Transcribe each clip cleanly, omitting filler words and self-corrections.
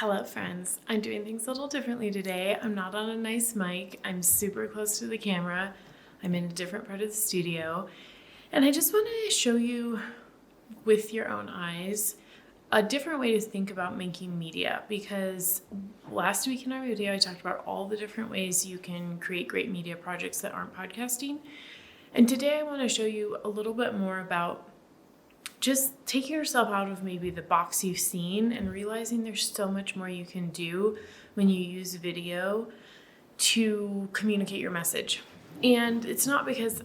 Hello, friends. I'm doing things a little differently today. I'm not on a nice mic. I'm super close to the camera. I'm in a different part of the studio. And I just want to show you with your own eyes a different way to think about making media, because last week in our video, I talked about all the different ways you can create great media projects that aren't podcasting. And today I want to show you a little bit more about just taking yourself out of maybe the box you've seen and realizing there's so much more you can do when you use video to communicate your message. And it's not because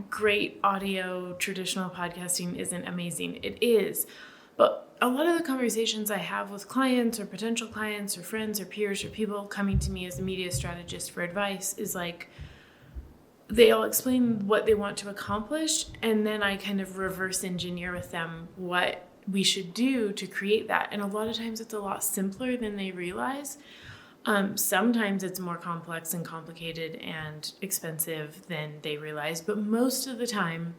great audio, traditional podcasting isn't amazing. It is. But a lot of the conversations I have with clients or potential clients or friends or peers or people coming to me as a media strategist for advice is like, they'll explain what they want to accomplish, and then I kind of reverse engineer with them what we should do to create that. And a lot of times it's a lot simpler than they realize. Sometimes it's more complex and complicated and expensive than they realize, but most of the time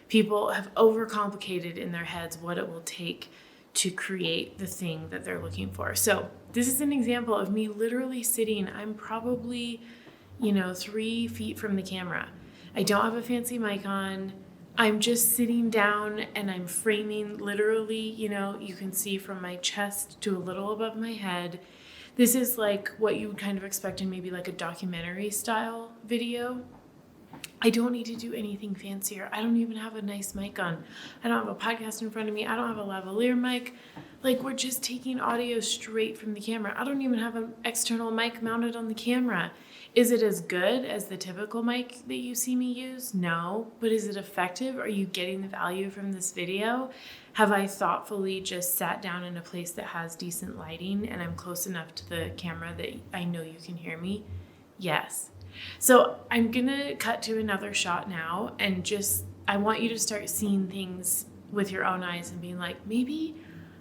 people have overcomplicated in their heads what it will take to create the thing that they're looking for. So this is an example of me literally sitting. I'm probably 3 feet from the camera. I don't have a fancy mic on. I'm just sitting down and I'm framing literally, you can see from my chest to a little above my head. This is like what you would kind of expect in maybe like a documentary style video. I don't need to do anything fancier. I don't even have a nice mic on. I don't have a podcast in front of me. I don't have a lavalier mic. Like, we're just taking audio straight from the camera. I don't even have an external mic mounted on the camera. Is it as good as the typical mic that you see me use? No. But is it effective? Are you getting the value from this video? Have I thoughtfully just sat down in a place that has decent lighting and I'm close enough to the camera that I know you can hear me? Yes. So I'm gonna cut to another shot now, and I want you to start seeing things with your own eyes and being like, maybe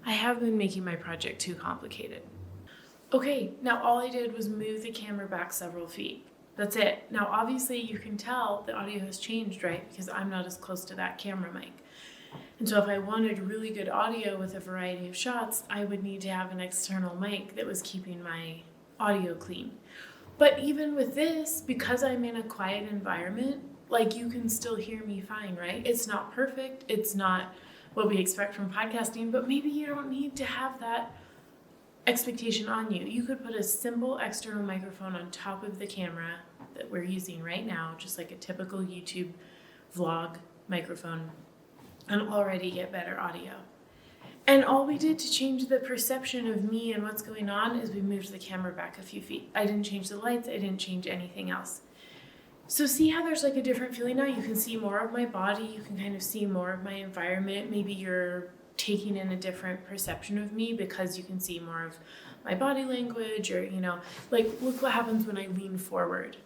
I have been making my project too complicated. Okay, now all I did was move the camera back several feet. That's it. Now obviously you can tell the audio has changed, right? Because I'm not as close to that camera mic. And so if I wanted really good audio with a variety of shots, I would need to have an external mic that was keeping my audio clean. But even with this, because I'm in a quiet environment, like, you can still hear me fine, right? It's not perfect. It's not what we expect from podcasting, but maybe you don't need to have that expectation on you. You could put a simple external microphone on top of the camera that we're using right now, just like a typical YouTube vlog microphone, and already get better audio. And all we did to change the perception of me and what's going on is we moved the camera back a few feet. I didn't change the lights. I didn't change anything else. So see how there's like a different feeling now? You can see more of my body. You can kind of see more of my environment. Maybe you're taking in a different perception of me because you can see more of my body language, or, like, look what happens when I lean forward.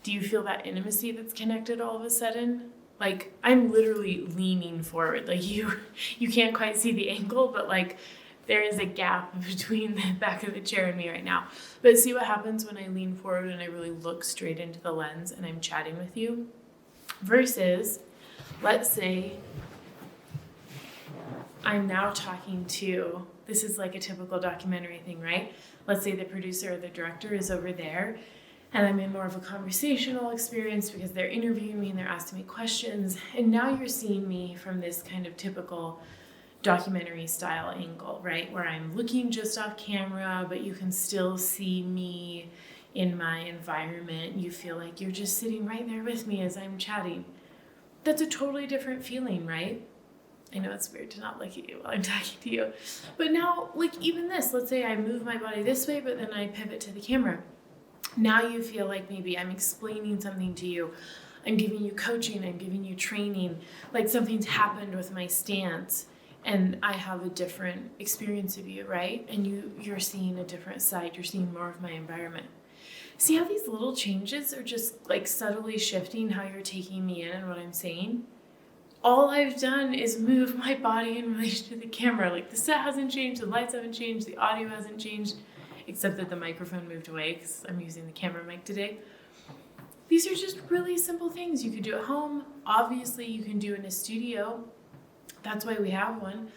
Do you feel that intimacy that's connected all of a sudden? Like, I'm literally leaning forward. Like, you can't quite see the angle, but like there is a gap between the back of the chair and me right now. But see what happens when I lean forward and I really look straight into the lens and I'm chatting with you? Versus, let's say I'm now talking to, this is like a typical documentary thing, right? Let's say the producer or the director is over there, and I'm in more of a conversational experience because they're interviewing me and they're asking me questions. And now you're seeing me from this kind of typical documentary style angle, right? Where I'm looking just off camera, but you can still see me in my environment. You feel like you're just sitting right there with me as I'm chatting. That's a totally different feeling, right? I know it's weird to not look at you while I'm talking to you. But now, like, even this, let's say I move my body this way, but then I pivot to the camera. Now you feel like maybe I'm explaining something to you. I'm giving you coaching, I'm giving you training, like something's happened with my stance and I have a different experience of you, right? And you're seeing a different side, you're seeing more of my environment. See how these little changes are just like subtly shifting how you're taking me in and what I'm saying? All I've done is move my body in relation to the camera. Like, the set hasn't changed, the lights haven't changed, the audio hasn't changed, except that the microphone moved away because I'm using the camera mic today. These are just really simple things you could do at home. Obviously, you can do in a studio. That's why we have one.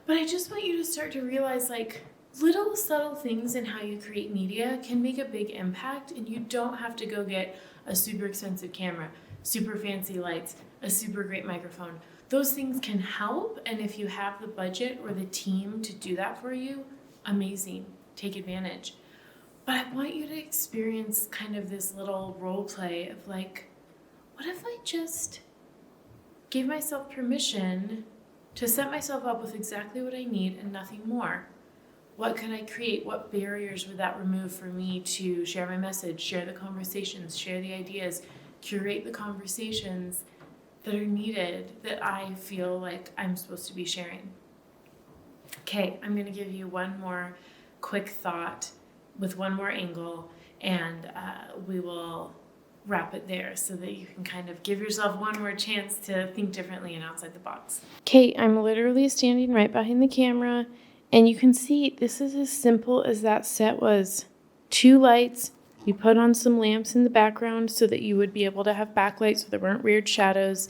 But I just want you to start to realize, like, little subtle things in how you create media can make a big impact, and you don't have to go get a super expensive camera, super fancy lights, a super great microphone. Those things can help, and if you have the budget or the team to do that for you, amazing. Take advantage. But I want you to experience kind of this little role play of like, what if I just gave myself permission to set myself up with exactly what I need and nothing more? What can I create? What barriers would that remove for me to share my message, share the conversations, share the ideas, curate the conversations that are needed that I feel like I'm supposed to be sharing? Okay, I'm going to give you one more quick thought with one more angle, and we will wrap it there so that you can kind of give yourself one more chance to think differently and outside the box. Okay, I'm literally standing right behind the camera, and you can see this is as simple as that set was. 2 lights. We put on some lamps in the background so that you would be able to have backlight so there weren't weird shadows.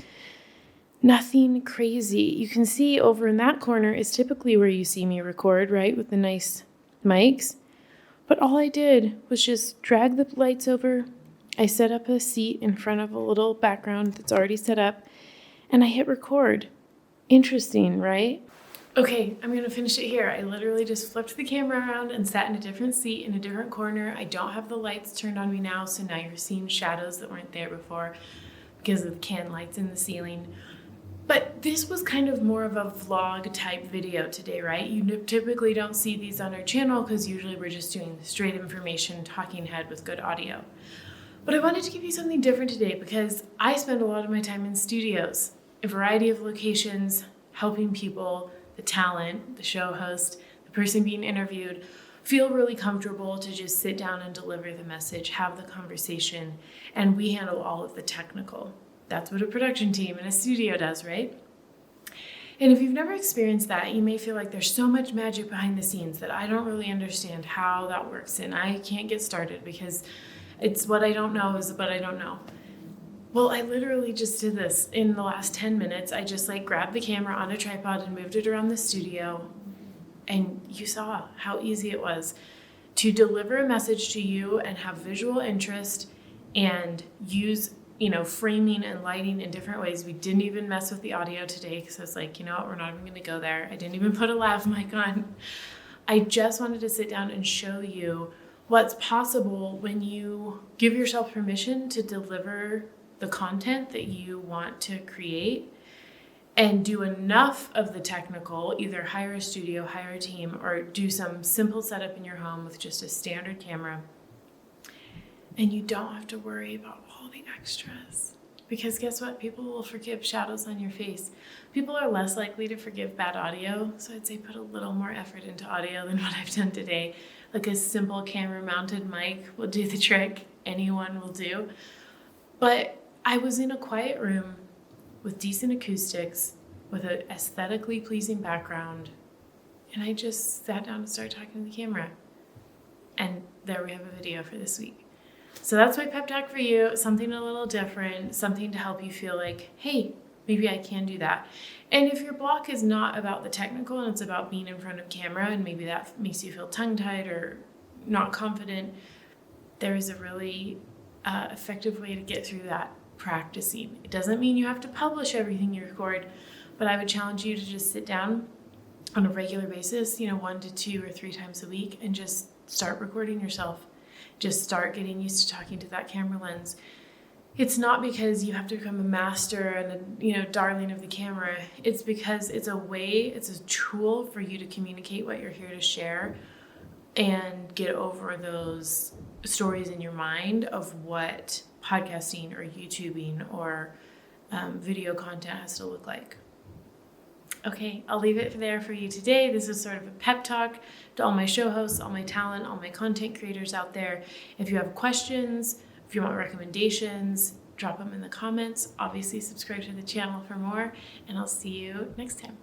Nothing crazy. You can see over in that corner is typically where you see me record, right, with the nice mics. But all I did was just drag the lights over. I set up a seat in front of a little background that's already set up, and I hit record. Interesting, right? Okay, I'm going to finish it here. I literally just flipped the camera around and sat in a different seat in a different corner. I don't have the lights turned on me now, so now you're seeing shadows that weren't there before because of the can lights in the ceiling. But this was kind of more of a vlog type video today, right? You typically don't see these on our channel because usually we're just doing straight information, talking head with good audio. But I wanted to give you something different today because I spend a lot of my time in studios, a variety of locations, helping people, the talent, the show host, the person being interviewed, feel really comfortable to just sit down and deliver the message, have the conversation, and we handle all of the technical. That's what a production team in a studio does, right? And if you've never experienced that, you may feel like there's so much magic behind the scenes that I don't really understand how that works, and I can't get started because it's what I don't know is what I don't know. Well, I literally just did this in the last 10 minutes. I just grabbed the camera on a tripod and moved it around the studio. And you saw how easy it was to deliver a message to you and have visual interest and use, framing and lighting in different ways. We didn't even mess with the audio today because I was like, you know what, we're not even going to go there. I didn't even put a lav mic on. I just wanted to sit down and show you what's possible when you give yourself permission to deliver the content that you want to create and do enough of the technical, either hire a studio, hire a team, or do some simple setup in your home with just a standard camera. And you don't have to worry about all the extras. Because guess what? People will forgive shadows on your face. People are less likely to forgive bad audio, so I'd say put a little more effort into audio than what I've done today. Like a simple camera-mounted mic will do the trick. Anyone will do. But I was in a quiet room with decent acoustics, with an aesthetically pleasing background, and I just sat down and started talking to the camera. And there we have a video for this week. So that's my pep talk for you, something a little different, something to help you feel like, hey, maybe I can do that. And if your block is not about the technical and it's about being in front of camera and maybe that makes you feel tongue-tied or not confident, there is a really effective way to get through that. Practicing. It doesn't mean you have to publish everything you record, but I would challenge you to just sit down on a regular basis, 1 to 2 or 3 times a week, and just start recording yourself. Just start getting used to talking to that camera lens. It's not because you have to become a master and a darling of the camera. It's because it's a tool for you to communicate what you're here to share and get over those stories in your mind of what podcasting or YouTubing or video content has to look like. Okay, I'll leave it there for you today. This is sort of a pep talk to all my show hosts, all my talent, all my content creators out there. If you have questions, if you want recommendations, drop them in the comments. Obviously, subscribe to the channel for more, and I'll see you next time.